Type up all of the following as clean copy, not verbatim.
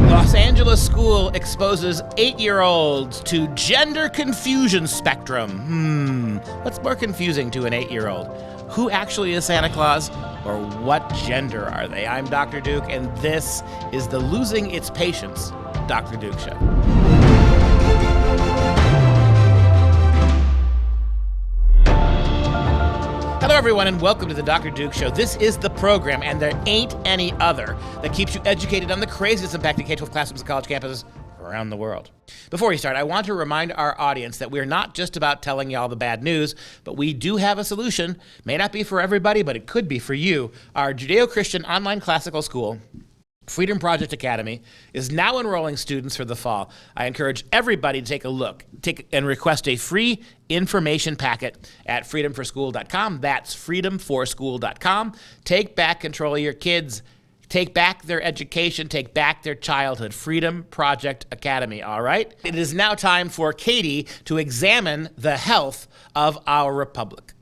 Los Angeles school exposes 8-year-olds to gender confusion spectrum. What's more confusing to an 8-year-old? Who actually is Santa Claus, or what gender are they? I'm Dr. Duke, and this is the Losing Its Patience Dr. Duke Show. Hello, everyone, and welcome to the Dr. Duke Show. This is the program, and there ain't any other, that keeps you educated on the craziest impacting K-12 classrooms and college campuses around the world. Before we start, I want to remind our audience that we're not just about telling you all the bad news, but we do have a solution. May not be for everybody, but it could be for you. Our Judeo-Christian online classical school, FreedomProject Academy, is now enrolling students for the fall. I encourage everybody to take a look, and request a free information packet at freedomforschool.com. That's freedomforschool.com. Take back control of your kids. Take back their education. Take back their childhood. Freedom Project Academy, all right? It is now time for Katie to examine the health of our republic.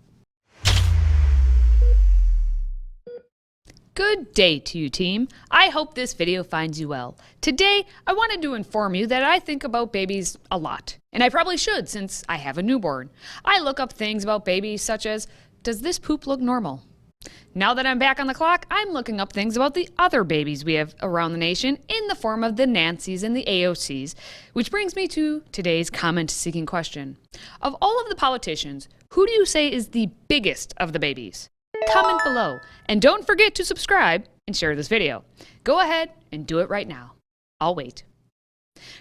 Good day to you, team. I hope this video finds you well. Today, I wanted to inform you that I think about babies a lot. And I probably should, since I have a newborn. I look up things about babies such as, does this poop look normal? Now that I'm back on the clock, I'm looking up things about the other babies we have around the nation in the form of the Nancys and the AOCs, which brings me to today's comment-seeking question. Of all of the politicians, who do you say is the biggest of the babies? Comment below, and don't forget to subscribe and share this video. Go ahead and do it right now. I'll wait.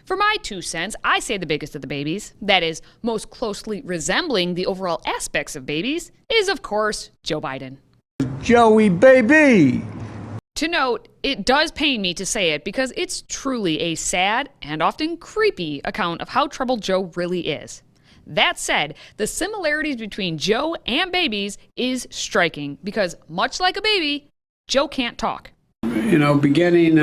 For my 2 cents, I say the biggest of the babies, that is, most closely resembling the overall aspects of babies, is of course Joe Biden. Joey, baby! To note, it does pain me to say it because it's truly a sad and often creepy account of how troubled Joe really is. That said, the similarities between Joe and babies is striking because, much like a baby, Joe can't talk. You know, beginning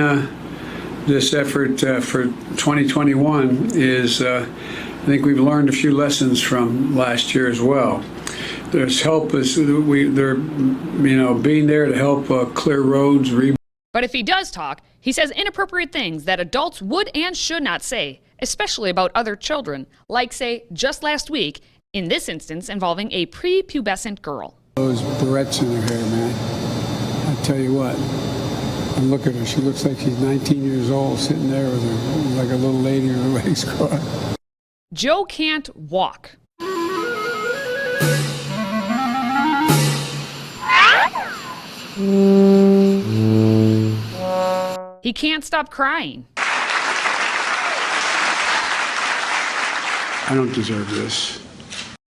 this effort for 2021 is, I think we've learned a few lessons from last year as well. There's help, being there to help clear roads. But if he does talk, he says inappropriate things that adults would and should not say, especially about other children, like, say, just last week, in this instance involving a prepubescent girl. Those barrettes in her hair, man. I tell you what, and look at her. She looks like she's 19 years old, sitting there with her, like a little lady with her legs crossed. Joe can't walk. He can't stop crying. I don't deserve this.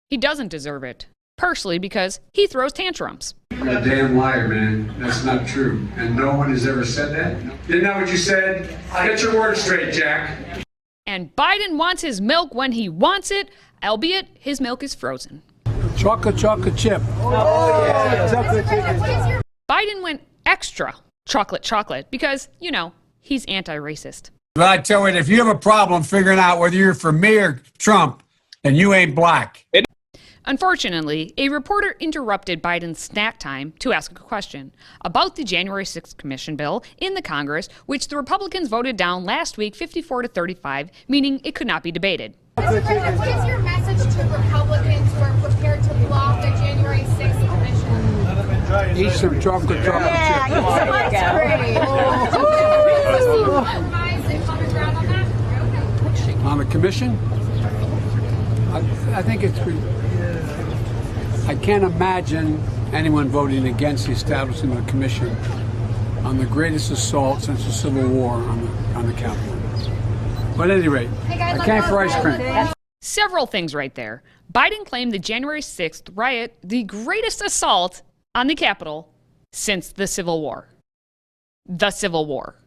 He doesn't deserve it, partially because he throws tantrums. You're a damn liar, man. That's not true. And no one has ever said that? Isn't that what you said? Get your words straight, Jack. And Biden wants his milk when he wants it, albeit his milk is frozen. Chocolate chip. Oh, yeah. Biden went extra chocolate because, you know, he's anti-racist. But I tell you, if you have a problem figuring out whether you're for me or Trump, then you ain't black. Unfortunately, a reporter interrupted Biden's snack time to ask a question about the January 6th commission bill in the Congress, which the Republicans voted down last week 54-35, meaning it could not be debated. Mr. President, what is your message to Republicans who are prepared to block the January 6th commission? Eat some chocolate chip. On the commission? I think it's... I can't imagine anyone voting against the establishment of a commission on the greatest assault since the Civil War on the Capitol. But at any rate, I came for ice cream. Several things right there. Biden claimed the January 6th riot the greatest assault on the Capitol since the Civil War. The Civil War.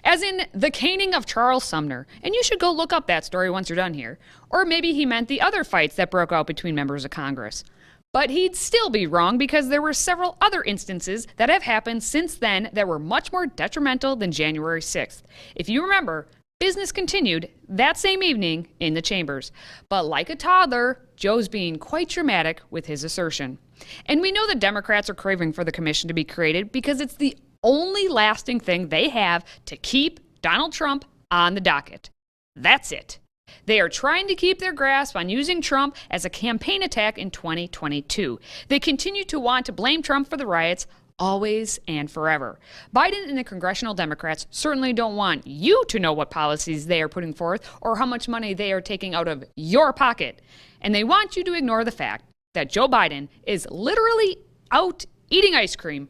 As in the caning of Charles Sumner. And you should go look up that story once you're done here. Or maybe he meant the other fights that broke out between members of Congress. But he'd still be wrong because there were several other instances that have happened since then that were much more detrimental than January 6th. If you remember, business continued that same evening in the chambers. But like a toddler, Joe's being quite dramatic with his assertion. And we know the Democrats are craving for the commission to be created because it's the only lasting thing they have to keep Donald Trump on the docket. That's it. They are trying to keep their grasp on using Trump as a campaign attack in 2022. They continue to want to blame Trump for the riots always and forever. Biden and the congressional Democrats certainly don't want you to know what policies they are putting forth or how much money they are taking out of your pocket. And they want you to ignore the fact that Joe Biden is literally out eating ice cream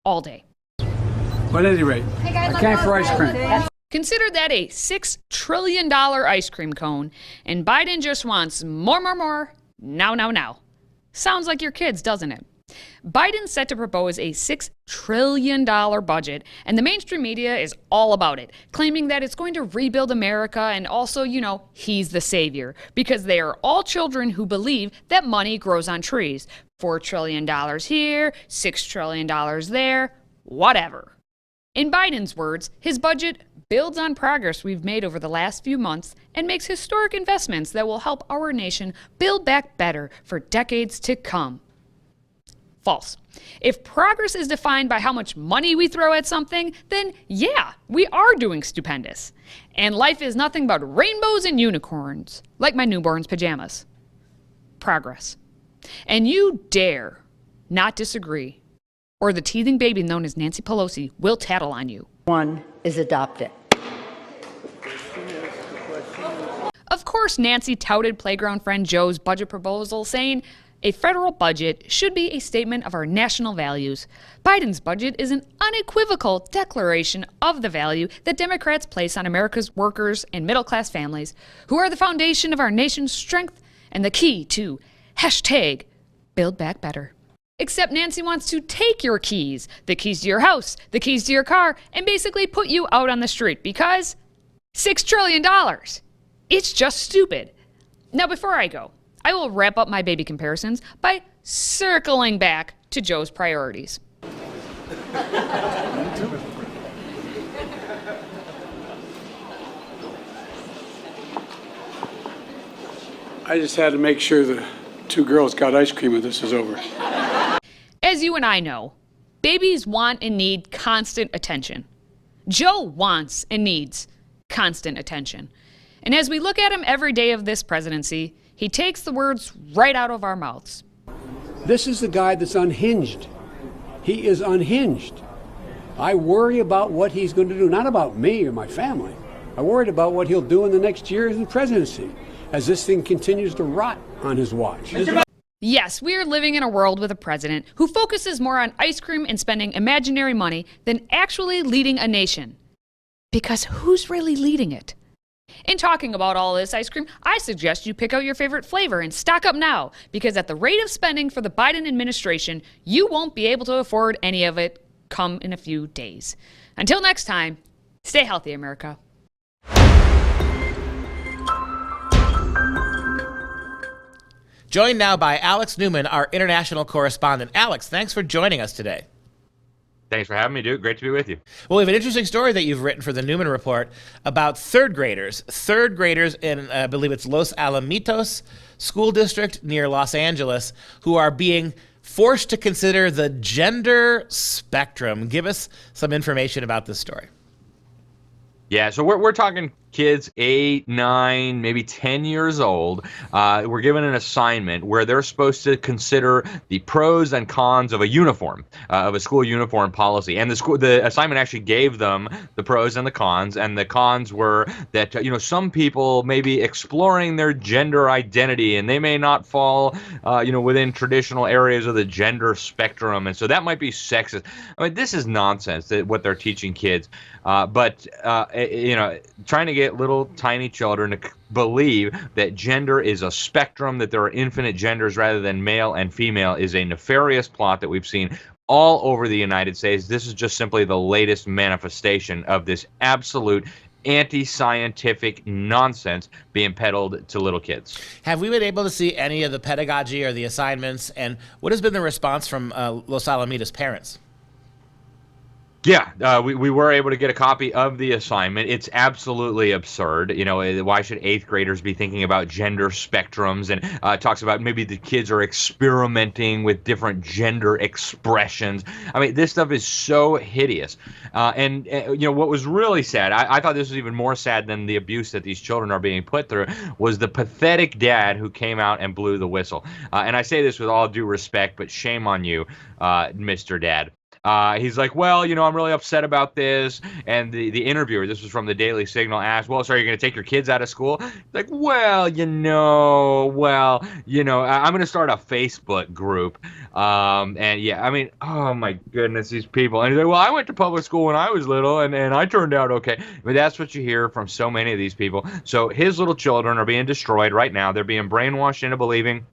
all day. But at any rate, I came for ice cream. Consider that a $6 trillion ice cream cone, and Biden just wants more, now. Sounds like your kids, doesn't it? Biden's set to propose a $6 trillion budget, and the mainstream media is all about it, claiming that it's going to rebuild America and also, he's the savior, because they are all children who believe that money grows on trees. $4 trillion here, $6 trillion there, whatever. In Biden's words, his budget builds on progress we've made over the last few months and makes historic investments that will help our nation build back better for decades to come. False. If progress is defined by how much money we throw at something, then yeah, we are doing stupendous. And life is nothing but rainbows and unicorns, like my newborn's pajamas. Progress. And you dare not disagree, or the teething baby known as Nancy Pelosi will tattle on you. One is adopted. Of course, Nancy touted playground friend Joe's budget proposal, saying a federal budget should be a statement of our national values. Biden's budget is an unequivocal declaration of the value that Democrats place on America's workers and middle-class families, who are the foundation of our nation's strength and the key to #Build Back Better. Except Nancy wants to take your keys, the keys to your house, the keys to your car, and basically put you out on the street because $6 trillion. It's just stupid. Now, before I go, I will wrap up my baby comparisons by circling back to Joe's priorities. I just had to make sure the two girls got ice cream when this is over. As you and I know, babies want and need constant attention. Joe wants and needs constant attention. And as we look at him every day of this presidency, he takes the words right out of our mouths. This is the guy that's unhinged. He is unhinged. I worry about what he's going to do, not about me or my family. I worried about what he'll do in the next year in the presidency as this thing continues to rot on his watch. Yes, we are living in a world with a president who focuses more on ice cream and spending imaginary money than actually leading a nation. Because who's really leading it? In talking about all this ice cream, I suggest you pick out your favorite flavor and stock up now, because at the rate of spending for the Biden administration, you won't be able to afford any of it come in a few days. Until next time, stay healthy, America. Joined now by Alex Newman, our international correspondent. Alex, thanks for joining us today. Thanks for having me, Duke. Great to be with you. Well, we have an interesting story that you've written for the Newman Report about third graders in, I believe it's Los Alamitos School District near Los Angeles, who are being forced to consider the gender spectrum. Give us some information about this story. Yeah, so we're talking kids 8, 9, maybe 10 years old. We're given an assignment where they're supposed to consider the pros and cons of a uniform, of a school uniform policy. And the assignment actually gave them the pros and the cons. And the cons were that, some people may be exploring their gender identity and they may not fall, within traditional areas of the gender spectrum. And so that might be sexist. I mean, this is nonsense, what they're teaching kids. But trying to get little tiny children to believe that gender is a spectrum, that there are infinite genders rather than male and female, is a nefarious plot that we've seen all over the United States. This is just simply the latest manifestation of this absolute anti-scientific nonsense being peddled to little kids. Have we been able to see any of the pedagogy or the assignments? And what has been the response from Los Alamitos parents? Yeah, we were able to get a copy of the assignment. It's absolutely absurd. Why should eighth graders be thinking about gender spectrums? And it talks about maybe the kids are experimenting with different gender expressions. I mean, this stuff is so hideous. What was really sad, I thought this was even more sad than the abuse that these children are being put through, was the pathetic dad who came out and blew the whistle. And I say this with all due respect, but shame on you, Mr. Dad. He's like, well, I'm really upset about this. And the interviewer, this was from the Daily Signal, asked, well, so are you going to take your kids out of school? He's like, well, I'm going to start a Facebook group. And yeah, I mean, oh my goodness, these people. And he's like, well, I went to public school when I was little and I turned out okay. I mean, that's what you hear from so many of these people. So his little children are being destroyed right now. They're being brainwashed into believing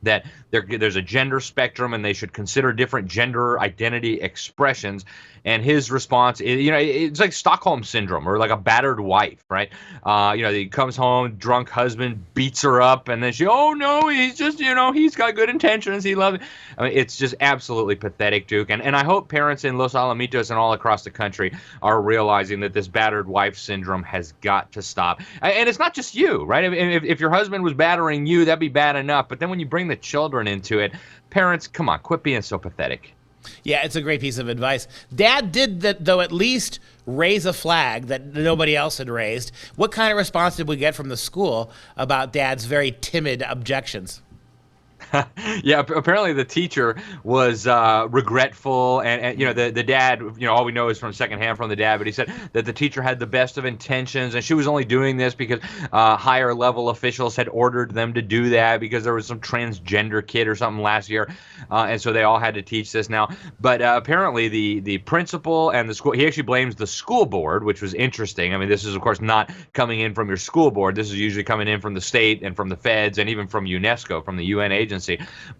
that there's a gender spectrum and they should consider different gender identity expressions. And his response is, it's like Stockholm syndrome or like a battered wife, right? He comes home, drunk husband beats her up, and then oh no, he's just, he's got good intentions, he loves it. I mean, it's just absolutely pathetic, Duke. And I hope parents in Los Alamitos and all across the country are realizing that this battered wife syndrome has got to stop. And it's not just you, right? If your husband was battering you, that'd be bad enough. But then when you bring the children into it, parents, come on, quit being so pathetic. Yeah, it's a great piece of advice. Dad did, though, at least raise a flag that nobody else had raised. What kind of response did we get from the school about Dad's very timid objections? Yeah, apparently the teacher was regretful, and the dad, all we know is from secondhand from the dad, but he said that the teacher had the best of intentions, and she was only doing this because higher level officials had ordered them to do that because there was some transgender kid or something last year, and so they all had to teach this now. But apparently the principal and the school, he actually blames the school board, which was interesting. I mean, this is of course not coming in from your school board. This is usually coming in from the state and from the feds and even from UNESCO, from the UN agency.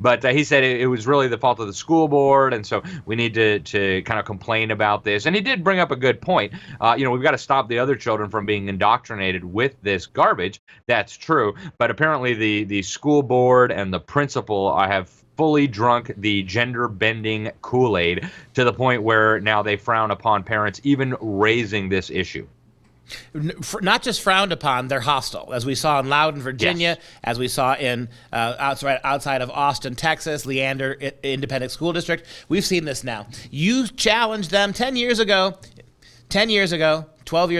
But he said it was really the fault of the school board, and so we need to kind of complain about this. And he did bring up a good point. We've got to stop the other children from being indoctrinated with this garbage. That's true. But apparently the school board and the principal have fully drunk the gender-bending Kool-Aid to the point where now they frown upon parents even raising this issue. Not just frowned upon, they're hostile, as we saw in Loudoun, Virginia, Yes. as we saw in outside of Austin, Texas, Leander Independent School District. We've seen this now. You challenged them 10 years ago, 12 years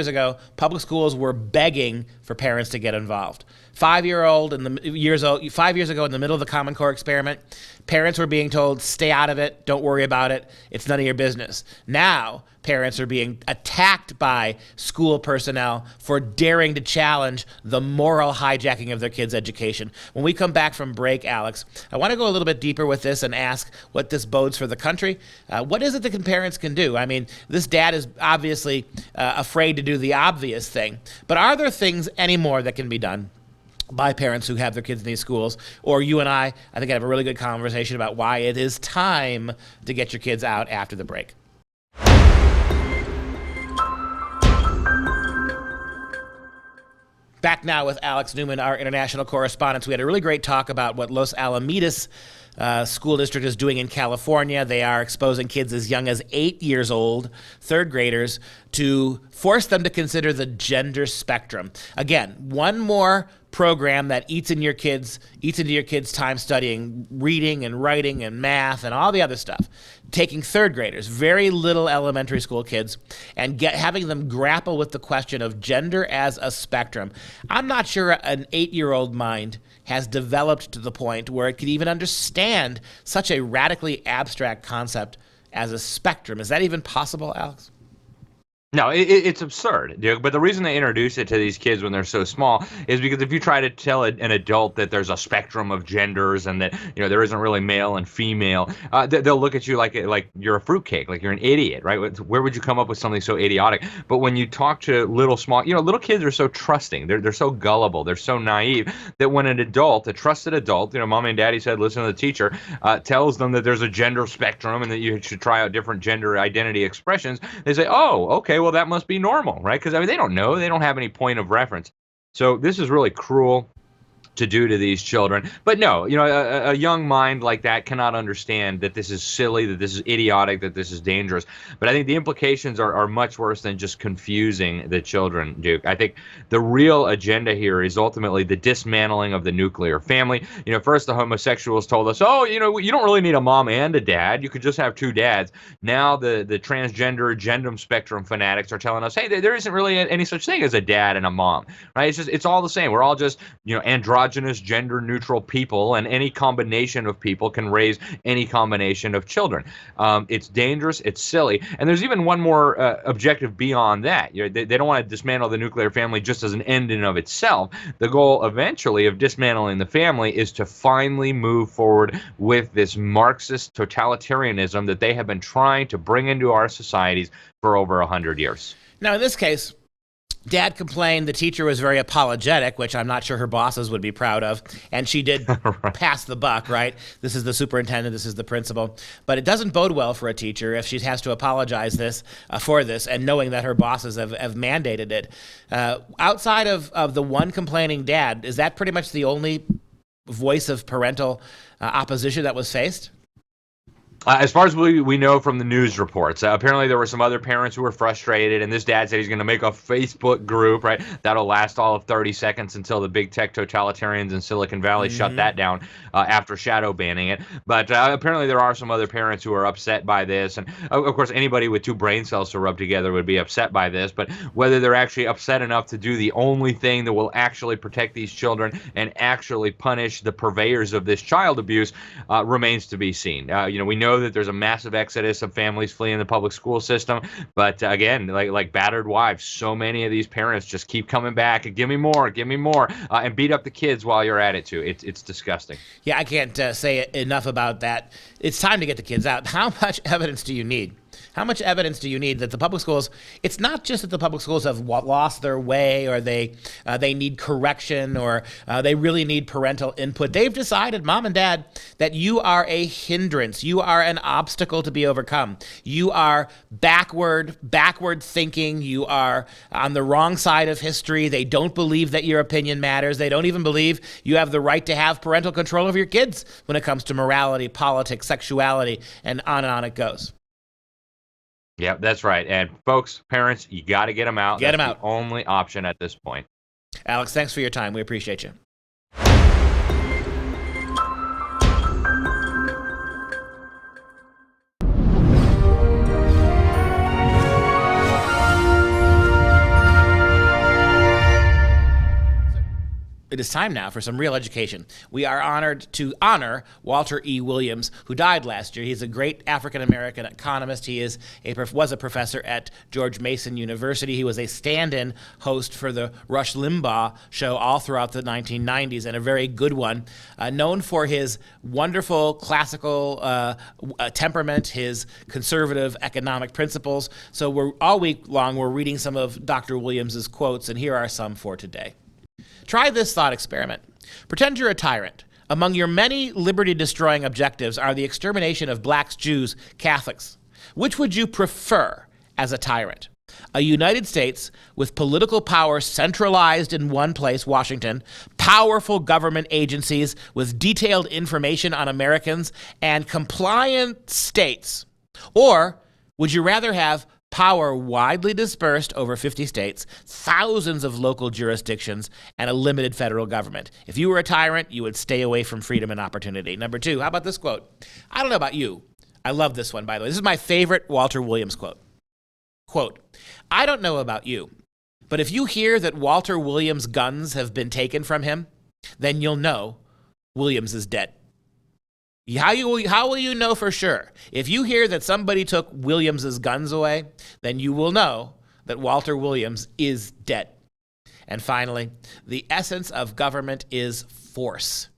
ago, public schools were begging for parents to get involved. 5 years ago, in the middle of the Common Core experiment, parents were being told, stay out of it, don't worry about it, it's none of your business. Now, parents are being attacked by school personnel for daring to challenge the moral hijacking of their kids' education. When we come back from break, Alex, I want to go a little bit deeper with this and ask what this bodes for the country. What is it that parents can do? I mean, this dad is obviously afraid to do the obvious thing, but are there things anymore that can be done by parents who have their kids in these schools? Or you and I think, have a really good conversation about why it is time to get your kids out after the break. Back now with Alex Newman, our international correspondent. We had a really great talk about what Los Alamitos school district is doing in California. They are exposing kids as young as 8 years old, third graders, to force them to consider the gender spectrum. Again, one more program that eats into your kids' time studying reading and writing and math and all the other stuff. Taking third graders, very little elementary school kids, and having them grapple with the question of gender as a spectrum. I'm not sure an 8-year-old mind has developed to the point where it could even understand such a radically abstract concept as a spectrum. Is that even possible, Alex? No, it's absurd, Duke. But the reason they introduce it to these kids when they're so small is because if you try to tell an adult that there's a spectrum of genders and that there isn't really male and female, they'll look at you like you're a fruitcake, like you're an idiot, right? Where would you come up with something so idiotic? But when you talk to little kids are so trusting, they're so gullible, they're so naive that when an adult, a trusted adult, mommy and daddy said, listen to the teacher, tells them that there's a gender spectrum and that you should try out different gender identity expressions, they say, oh, okay, well, that must be normal, right? Because, they don't know. They don't have any point of reference. So this is really cruel. to do to these children. But no, a young mind like that cannot understand that this is silly, that this is idiotic, that this is dangerous. But I think the implications are much worse than just confusing the children, Duke. I think the real agenda here is ultimately the dismantling of the nuclear family. First the homosexuals told us, oh, you don't really need a mom and a dad. You could just have two dads. Now the transgender gendum spectrum fanatics are telling us, hey, there isn't really any such thing as a dad and a mom, right? It's all the same. We're all just, androgynous, gender neutral people, and any combination of people can raise any combination of children. It's dangerous. It's silly. And there's even one more objective beyond that. They don't want to dismantle the nuclear family just as an end in of itself. The goal eventually of dismantling the family is to finally move forward with this Marxist totalitarianism that they have been trying to bring into our societies for over 100 years. Now, in this case, Dad complained the teacher was very apologetic, which I'm not sure her bosses would be proud of. And she did pass the buck, right? This is the superintendent, this is the principal. But it doesn't bode well for a teacher if she has to apologize for this and knowing that her bosses have mandated it. Outside of the one complaining dad, is that pretty much the only voice of parental opposition that was faced? As far as we know from the news reports, apparently there were some other parents who were frustrated, and this dad said he's going to make a Facebook group, right? That'll last all of 30 seconds until the big tech totalitarians in Silicon Valley shut that down after shadow banning it. But apparently there are some other parents who are upset by this, and of course anybody with two brain cells to rub together would be upset by this, but whether they're actually upset enough to do the only thing that will actually protect these children and actually punish the purveyors of this child abuse remains to be seen. We know that there's a massive exodus of families fleeing the public school system, but again, like battered wives, so many of these parents just keep coming back and give me more, and beat up the kids while you're at it too. It's disgusting. Yeah, I can't say enough about that. It's time to get the kids out. How much evidence do you need? How much evidence do you need that the public schools, it's not just that the public schools have lost their way or they need correction or they really need parental input. They've decided, mom and dad, that you are a hindrance. You are an obstacle to be overcome. You are backward thinking. You are on the wrong side of history. They don't believe that your opinion matters. They don't even believe you have the right to have parental control of your kids when it comes to morality, politics, sexuality, and on it goes. Yeah, that's right. And folks, parents, you got to get them out. Get them out. out. The only option at this point. Alex, thanks for your time. We appreciate you. It is time now for some real education. We are honored to honor Walter E. Williams, who died last year. He's a great African-American economist. He was a professor at George Mason University. He was a stand-in host for the Rush Limbaugh show all throughout the 1990s, and a very good one. Known for his wonderful classical temperament, his conservative economic principles. So all week long, we're reading some of Dr. Williams's quotes, and here are some for today. Try this thought experiment. Pretend you're a tyrant. Among your many liberty-destroying objectives are the extermination of blacks, Jews, Catholics. Which would you prefer as a tyrant? A United States with political power centralized in one place, Washington, powerful government agencies with detailed information on Americans, and compliant states? Or would you rather have power widely dispersed over 50 states, thousands of local jurisdictions, and a limited federal government? If you were a tyrant, you would stay away from freedom and opportunity. Number two, how about this quote? I don't know about you. I love this one, by the way. This is my favorite Walter Williams quote. Quote, I don't know about you, but if you hear that Walter Williams' guns have been taken from him, then you'll know Williams is dead. How will you know for sure? If you hear that somebody took Williams's guns away, then you will know that Walter Williams is dead. And finally, the essence of government is force.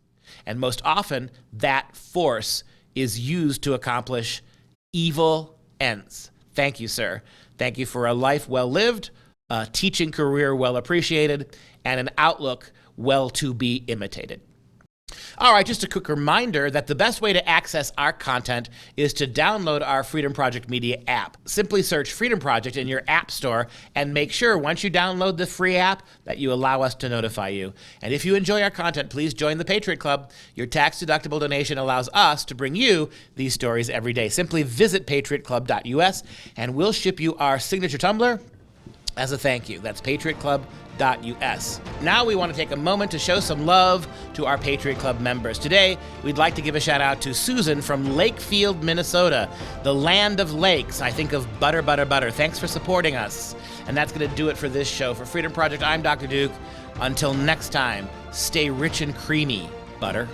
And most often, that force is used to accomplish evil ends. Thank you, sir. Thank you for a life well lived, a teaching career well appreciated, and an outlook well to be imitated. All right, just a quick reminder that the best way to access our content is to download our Freedom Project Media app. Simply search Freedom Project in your app store and make sure once you download the free app that you allow us to notify you. And if you enjoy our content, please join the Patriot Club. Your tax-deductible donation allows us to bring you these stories every day. Simply visit patriotclub.us and we'll ship you our signature tumbler as a thank you. That's patriotclub.us. Now we want to take a moment to show some love to our Patriot Club members. Today, we'd like to give a shout out to Susan from Lakefield, Minnesota, the land of lakes. I think of butter, butter, butter. Thanks for supporting us. And that's going to do it for this show. For Freedom Project, I'm Dr. Duke. Until next time, stay rich and creamy, butter.